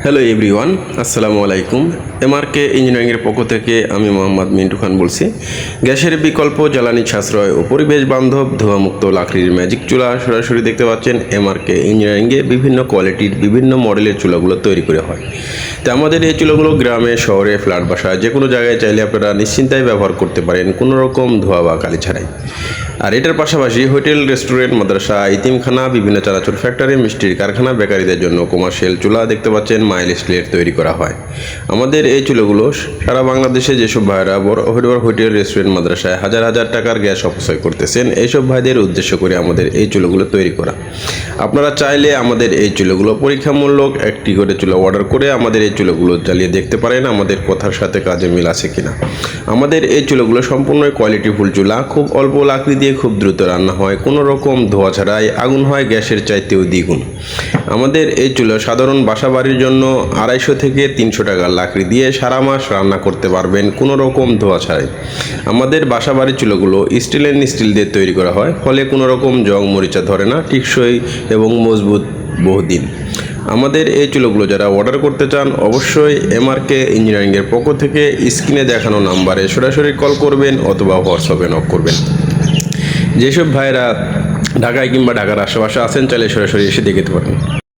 Hello everyone, আসসালামু আলাইকুম। এমআরকে ইঞ্জিনিয়ারিংয়ের পক্ষ থেকে আমি মোহাম্মদ মিন্টু খান বলছি। গ্যাসের বিকল্প জ্বালানি সাশ্রয় ও পরিবেশ বান্ধব ধোঁয়ামুক্ত লাকড়ির ম্যাজিক চুলা সরাসরি দেখতে পাচ্ছেন। এমআরকে ইঞ্জিনিয়ারিংয়ে বিভিন্ন কোয়ালিটির বিভিন্ন মডেলের চুলাগুলো তৈরি করে হয়। তো আমাদের এই চুলাগুলো গ্রামে, শহরে, ফ্ল্যাট বাসায় যে কোনো জায়গায় চাইলে আপনারা নিশ্চিন্তায় ব্যবহার করতে পারেন, কোনো রকম ধোঁয়া বা কালি ছাড়াই। আর এটার পাশাপাশি হোটেল, রেস্টুরেন্ট, মাদ্রাসা, ইতিমখানা, বিভিন্ন চানাচুর ফ্যাক্টরি, মিষ্টির কারখানা, বেকারিদের জন্য কমার্শিয়াল চুলা দেখতে পাচ্ছেন মাইল স্টিলের তৈরি করা হয়। আমাদের এই চুলাগুলো সারা বাংলাদেশে যেসব ভাইরা বড় হোটেল, রেস্টুরেন্ট, মাদ্রাসায় হাজার হাজার টাকার গ্যাস অপচয় করতেছেন, এইসব ভাইদের উদ্দেশ্য করে আমাদের এই চুলাগুলো তৈরি করা। আপনারা চাইলে আমাদের এই চুলাগুলো পরীক্ষামূলক একটি করে চুলা অর্ডার করে আমাদের এই চুলাগুলো জ্বালিয়ে দেখতে পারেন আমাদের কথার সাথে কাজে মিল আছে কিনা। আমাদের এই চুলাগুলো সম্পূর্ণ কোয়ালিটিফুল চুলা, খুব অল্প লাকড়ি দিয়ে খুব দ্রুত রান্না হয়, কোনো রকম ধোঁয়া ছাড়াই, আগুন হয় গ্যাসের চাইতেও দ্বিগুণ। আমাদের এই চুলা সাধারণ বাসা বাড়ির জন্য 250 থেকে 300 টাকার লাকড়ি দিয়ে সারা মাস রান্না করতে পারবেন কোনো রকম ধোঁয়া ছাড়াই। আমাদের বাসা বাড়ির চুলাগুলো স্টিল দিয়ে তৈরি করা হয়, ফলে কোনো রকম জং মরিচা ধরে না, টিকসই এবং মজবুত বহুদিন। আমাদের এই চুলাগুলো যারা অর্ডার করতে চান অবশ্যই এমআরকে ইঞ্জিনিয়ারিংয়ের পক্ষ থেকে স্ক্রিনে দেখানো নাম্বারে সরাসরি কল করবেন অথবা হোয়াটসঅ্যাপে নক করবেন। যেসব ভাইরা ঢাকায় কিংবা ঢাকার আশেপাশে আছেন চাইলে সরাসরি এসে দেখতে পারেন।